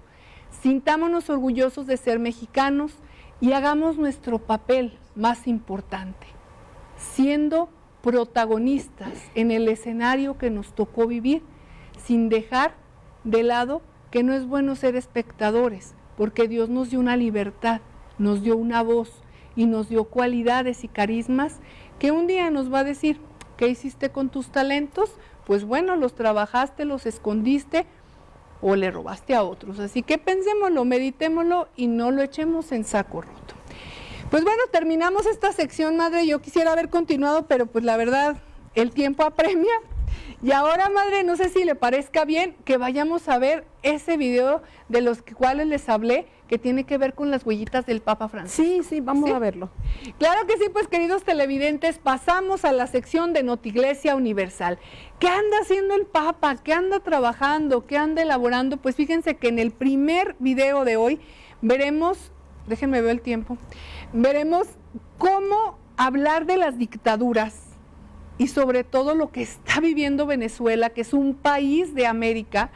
Sintámonos orgullosos de ser mexicanos y hagamos nuestro papel más importante, siendo protagonistas en el escenario que nos tocó vivir, sin dejar de lado que no es bueno ser espectadores, porque Dios nos dio una libertad, nos dio una voz y nos dio cualidades y carismas que un día nos va a decir: ¿qué hiciste con tus talentos? Pues bueno, los trabajaste, los escondiste o le robaste a otros. Así que pensémoslo, meditémoslo y no lo echemos en saco roto. Pues bueno, terminamos esta sección, madre. Yo quisiera haber continuado, pero pues la verdad, el tiempo apremia. Y ahora, madre, no sé si le parezca bien que vayamos a ver ese video de los cuales les hablé, que tiene que ver con las huellitas del Papa Francisco. Sí, vamos a verlo. Claro que sí, pues queridos televidentes, pasamos a la sección de Notiglesia Universal. ¿Qué anda haciendo el Papa? ¿Qué anda trabajando? ¿Qué anda elaborando? Pues fíjense que en el primer video de hoy veremos, déjenme ver el tiempo, veremos cómo hablar de las dictaduras y sobre todo lo que está viviendo Venezuela, que es un país de América,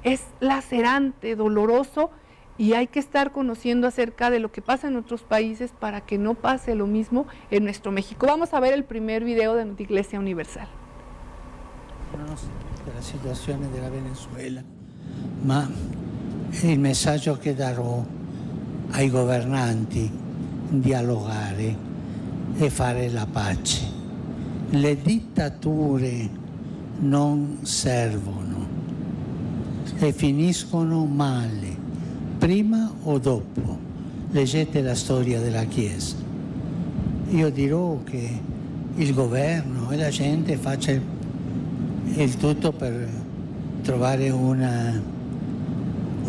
es lacerante, doloroso, y hay que estar conociendo acerca de lo que pasa en otros países para que no pase lo mismo en nuestro México. Vamos a ver el primer video de Notiglesia Universal. Della situazione della Venezuela, ma il messaggio che darò ai governanti: dialogare e fare la pace. Le dittature non servono e finiscono male, prima o dopo. Leggete la storia della Chiesa. Io dirò che il governo e la gente faccia il tutto per trovare un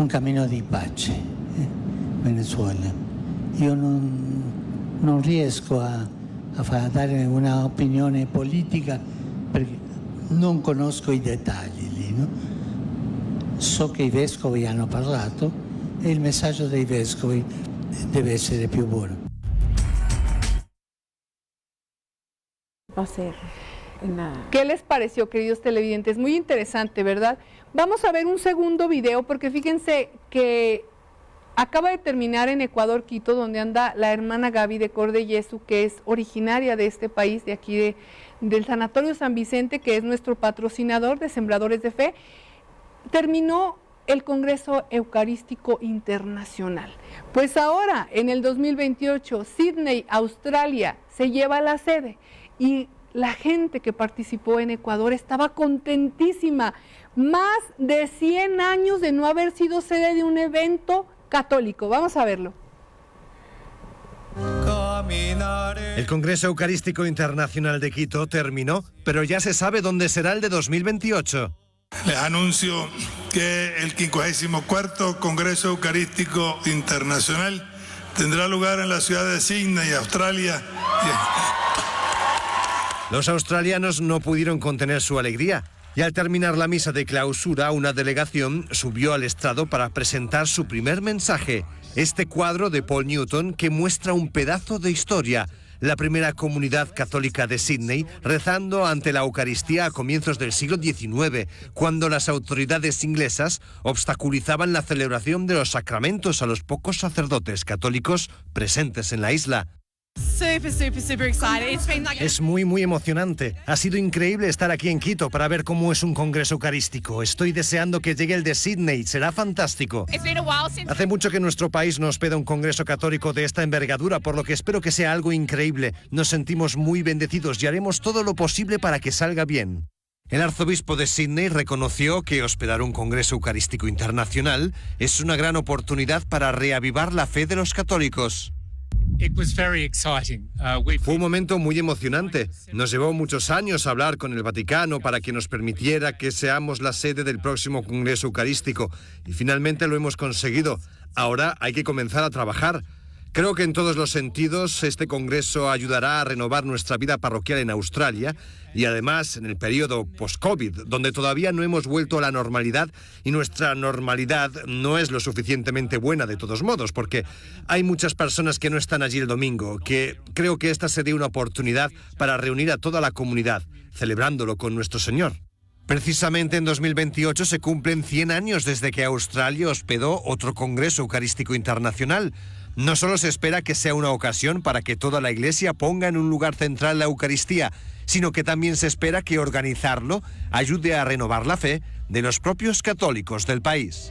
cammino di pace in Venezuela. Io non riesco a a dare una opinione politica perché non conosco i dettagli lì, no? So che i vescovi hanno parlato e il messaggio dei vescovi deve essere più buono. Va a ser en la... ¿Qué les pareció, queridos televidentes? Muy interesante, ¿verdad? Vamos a ver un segundo video porque fíjense que acaba de terminar en Ecuador, Quito, donde anda la hermana Gaby de Cordellesu, que es originaria de este país, de aquí del Sanatorio San Vicente, que es nuestro patrocinador de Sembradores de Fe. Terminó el Congreso Eucarístico Internacional. Pues ahora, en el 2028, Sydney, Australia, se lleva la sede y la gente que participó en Ecuador estaba contentísima. Más de 100 años de no haber sido sede de un evento católico. Vamos a verlo. El Congreso Eucarístico Internacional de Quito terminó, pero ya se sabe dónde será el de 2028. Les anuncio que el 54º Congreso Eucarístico Internacional tendrá lugar en la ciudad de Sydney, Australia. Los australianos no pudieron contener su alegría y al terminar la misa de clausura, una delegación subió al estrado para presentar su primer mensaje, este cuadro de Paul Newton que muestra un pedazo de historia. La primera comunidad católica de Sydney rezando ante la Eucaristía a comienzos del siglo XIX, cuando las autoridades inglesas obstaculizaban la celebración de los sacramentos a los pocos sacerdotes católicos presentes en la isla. Es muy emocionante. Ha sido increíble estar aquí en Quito para ver cómo es un congreso eucarístico. Estoy deseando que llegue el de Sydney, será fantástico. Hace mucho que nuestro país no hospeda un congreso católico de esta envergadura, por lo que espero que sea algo increíble. Nos sentimos muy bendecidos y haremos todo lo posible para que salga bien. El arzobispo de Sydney reconoció que hospedar un congreso eucarístico internacional es una gran oportunidad para reavivar la fe de los católicos. Fue un momento muy emocionante. Nos llevó muchos años hablar con el Vaticano para que nos permitiera que seamos la sede del próximo Congreso Eucarístico y finalmente lo hemos conseguido. Ahora hay que comenzar a trabajar. Creo que en todos los sentidos este congreso ayudará a renovar nuestra vida parroquial en Australia y además en el periodo post-COVID, donde todavía no hemos vuelto a la normalidad y nuestra normalidad no es lo suficientemente buena de todos modos, porque hay muchas personas que no están allí el domingo, que creo que esta sería una oportunidad para reunir a toda la comunidad, celebrándolo con nuestro Señor. Precisamente en 2028 se cumplen 100 años desde que Australia hospedó otro Congreso Eucarístico Internacional. No solo se espera que sea una ocasión para que toda la Iglesia ponga en un lugar central la Eucaristía, sino que también se espera que organizarlo ayude a renovar la fe de los propios católicos del país.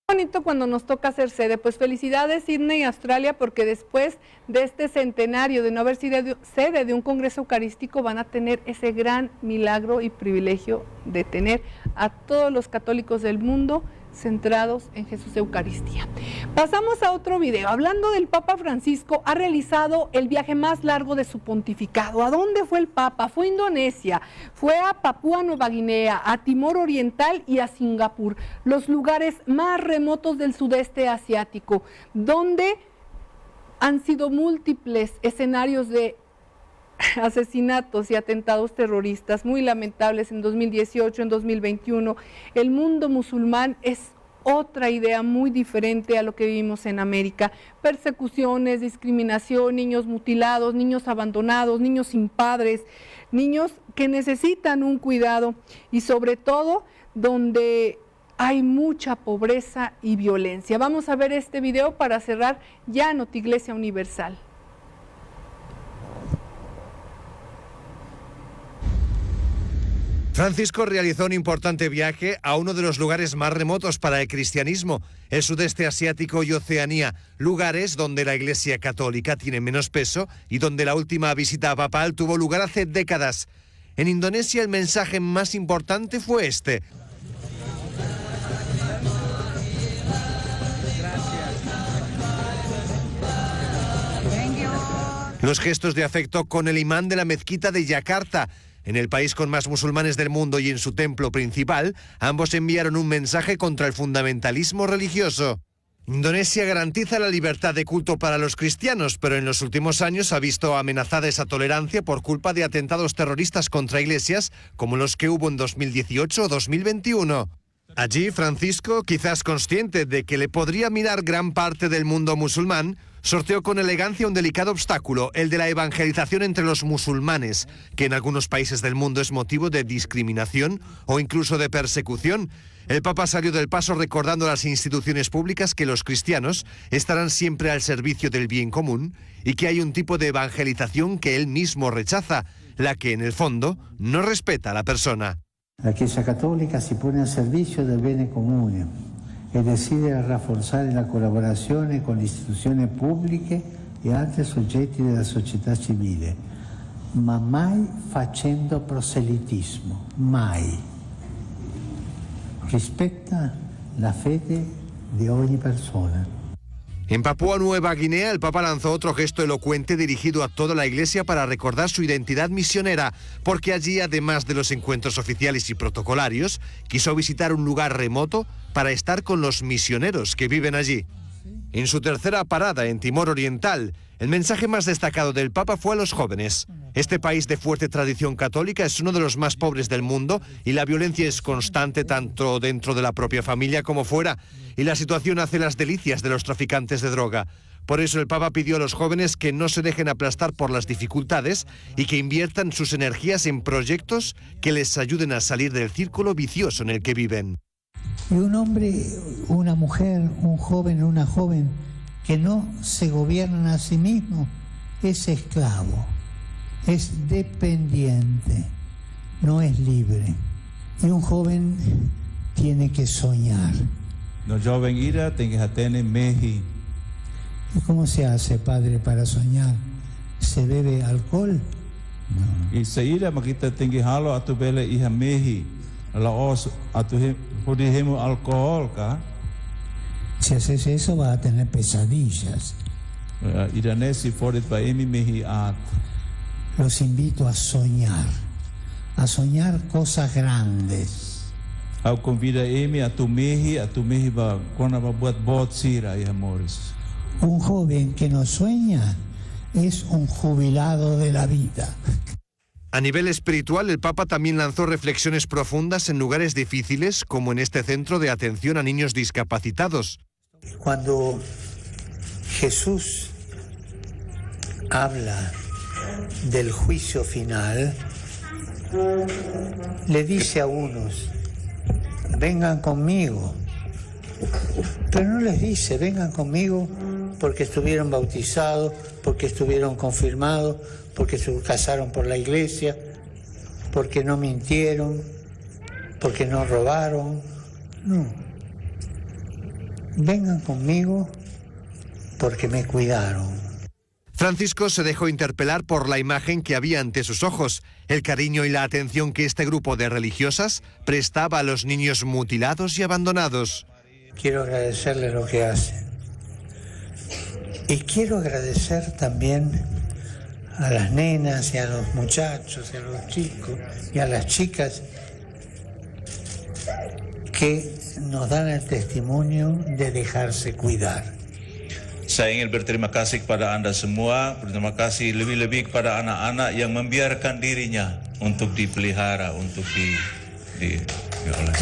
Bonito cuando nos toca hacer sede. Pues felicidades Sydney, Australia, porque después de este centenario de no haber sido sede de un congreso eucarístico van a tener ese gran milagro y privilegio de tener a todos los católicos del mundo centrados en Jesús Eucaristía. Pasamos a otro video. Hablando del Papa Francisco, ha realizado el viaje más largo de su pontificado. ¿A dónde fue el Papa? Fue a Indonesia, fue a Papúa Nueva Guinea, a Timor Oriental y a Singapur, los lugares más remotos del sudeste asiático, donde han sido múltiples escenarios de asesinatos y atentados terroristas muy lamentables en 2018, en 2021. El mundo musulmán es otra idea muy diferente a lo que vivimos en América. Persecuciones, discriminación, niños mutilados, niños abandonados, niños sin padres, niños que necesitan un cuidado y sobre todo donde hay mucha pobreza y violencia. Vamos a ver este video para cerrar ya Notiglesia Universal. Francisco realizó un importante viaje a uno de los lugares más remotos para el cristianismo, el sudeste asiático y Oceanía, lugares donde la Iglesia Católica tiene menos peso y donde la última visita papal tuvo lugar hace décadas. En Indonesia el mensaje más importante fue este. Los gestos de afecto con el imán de la mezquita de Yakarta. En el país con más musulmanes del mundo y en su templo principal, ambos enviaron un mensaje contra el fundamentalismo religioso. Indonesia garantiza la libertad de culto para los cristianos, pero en los últimos años ha visto amenazada esa tolerancia por culpa de atentados terroristas contra iglesias como los que hubo en 2018 o 2021. Allí, Francisco, quizás consciente de que le podría mirar gran parte del mundo musulmán, sorteó con elegancia un delicado obstáculo, el de la evangelización entre los musulmanes, que en algunos países del mundo es motivo de discriminación o incluso de persecución. El Papa salió del paso recordando a las instituciones públicas que los cristianos estarán siempre al servicio del bien común y que hay un tipo de evangelización que él mismo rechaza, la que en el fondo no respeta a la persona. La Chiesa Cattolica si pone al servizio del bene comune e decide rafforzare la collaborazione con le istituzioni pubbliche e altri soggetti della società civile, ma mai facendo proselitismo, mai. Rispetta la fede di ogni persona. En Papúa Nueva Guinea, el Papa lanzó otro gesto elocuente dirigido a toda la Iglesia para recordar su identidad misionera, porque allí, además de los encuentros oficiales y protocolarios, quiso visitar un lugar remoto para estar con los misioneros que viven allí. En su tercera parada en Timor Oriental, el mensaje más destacado del Papa fue a los jóvenes. Este país de fuerte tradición católica es uno de los más pobres del mundo y la violencia es constante tanto dentro de la propia familia como fuera, y la situación hace las delicias de los traficantes de droga. Por eso el Papa pidió a los jóvenes que no se dejen aplastar por las dificultades y que inviertan sus energías en proyectos que les ayuden a salir del círculo vicioso en el que viven. Y un hombre, una mujer, un joven, una joven que no se gobiernan a sí mismos es esclavo, es dependiente, no es libre. Y un joven tiene que soñar. No joven ira tem que tener mehi. ¿Y cómo se hace, padre, para soñar? ¿Se bebe alcohol? No. Y se ira makita tem que halo atu bele iha mehi. Laos atu podemos alcohol ka. Si haces eso vas a tener pesadillas. Iranesi forit ba emi mehi at. Los invito a soñar cosas grandes. Au convida emi atu mehi ba kona ba buat bot sira iha Morris. Un joven que no sueña es un jubilado de la vida. A nivel espiritual, el Papa también lanzó reflexiones profundas en lugares difíciles, como en este centro de atención a niños discapacitados. Cuando Jesús habla del juicio final, le dice a unos, vengan conmigo, pero no les dice, vengan conmigo porque estuvieron bautizados, porque estuvieron confirmados, porque se casaron por la iglesia, porque no mintieron, porque no robaron. No. Vengan conmigo porque me cuidaron. Francisco se dejó interpelar por la imagen que había ante sus ojos, el cariño y la atención que este grupo de religiosas prestaba a los niños mutilados y abandonados. Quiero agradecerles lo que hacen. Y quiero agradecer también a las nenas y a los muchachos y a los chicos y a las chicas que nos dan el testimonio de dejarse cuidar. Saya ingin berterima kasih kepada Anda semua, berterima kasih lebih-lebih kepada anak-anak yang membiarkan dirinya untuk dipelihara, untuk diolah.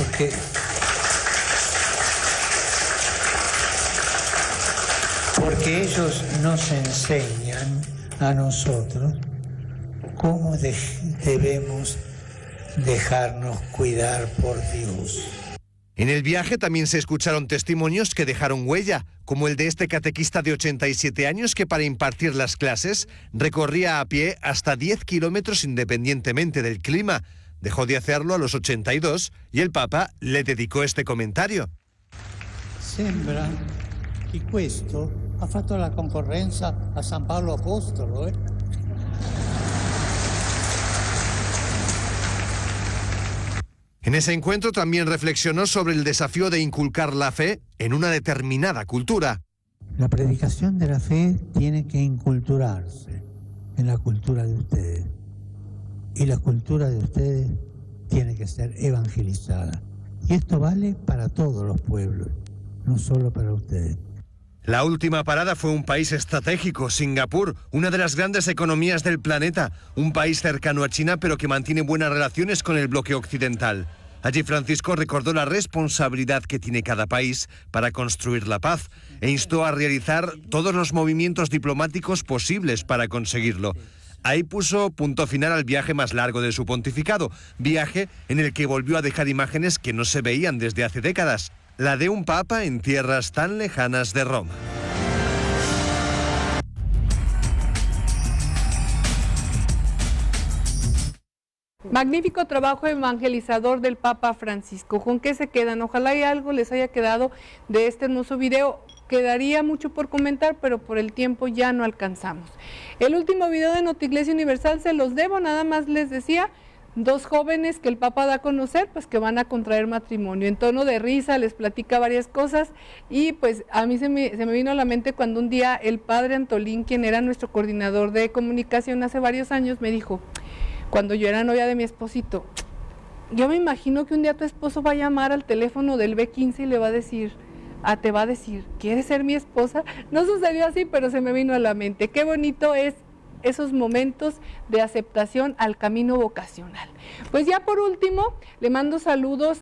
Porque ellos nos enseñan a nosotros cómo debemos dejarnos cuidar por Dios. En el viaje también se escucharon testimonios que dejaron huella, como el de este catequista de 87 años que para impartir las clases recorría a pie hasta 10 kilómetros independientemente del clima. Dejó de hacerlo a los 82 y el Papa le dedicó este comentario. Sembra che questo ha fatto la concorrenza a San Paolo Apostolo. En ese encuentro también reflexionó sobre el desafío de inculcar la fe en una determinada cultura. La predicación de la fe tiene que inculturarse en la cultura de ustedes. Y la cultura de ustedes tiene que ser evangelizada. Y esto vale para todos los pueblos, no solo para ustedes. La última parada fue un país estratégico, Singapur, una de las grandes economías del planeta, un país cercano a China pero que mantiene buenas relaciones con el bloque occidental. Allí Francisco recordó la responsabilidad que tiene cada país para construir la paz e instó a realizar todos los movimientos diplomáticos posibles para conseguirlo. Ahí puso punto final al viaje más largo de su pontificado, viaje en el que volvió a dejar imágenes que no se veían desde hace décadas, la de un papa en tierras tan lejanas de Roma. Magnífico trabajo evangelizador del Papa Francisco. ¿Con qué se quedan? Ojalá y algo les haya quedado de este hermoso video. Quedaría mucho por comentar, pero por el tiempo ya no alcanzamos. El último video de Notiglesia Universal se los debo, nada más les decía, 2 jóvenes que el Papa da a conocer, pues que van a contraer matrimonio. En tono de risa les platica varias cosas y pues a mí se me vino a la mente cuando un día el padre Antolín, quien era nuestro coordinador de comunicación hace varios años, me dijo, cuando yo era novia de mi esposito, yo me imagino que un día tu esposo va a llamar al teléfono del B15 y le va a decir, te va a decir, ¿quieres ser mi esposa? No sucedió así, pero se me vino a la mente. Qué bonito es esos momentos de aceptación al camino vocacional. Pues ya por último, le mando saludos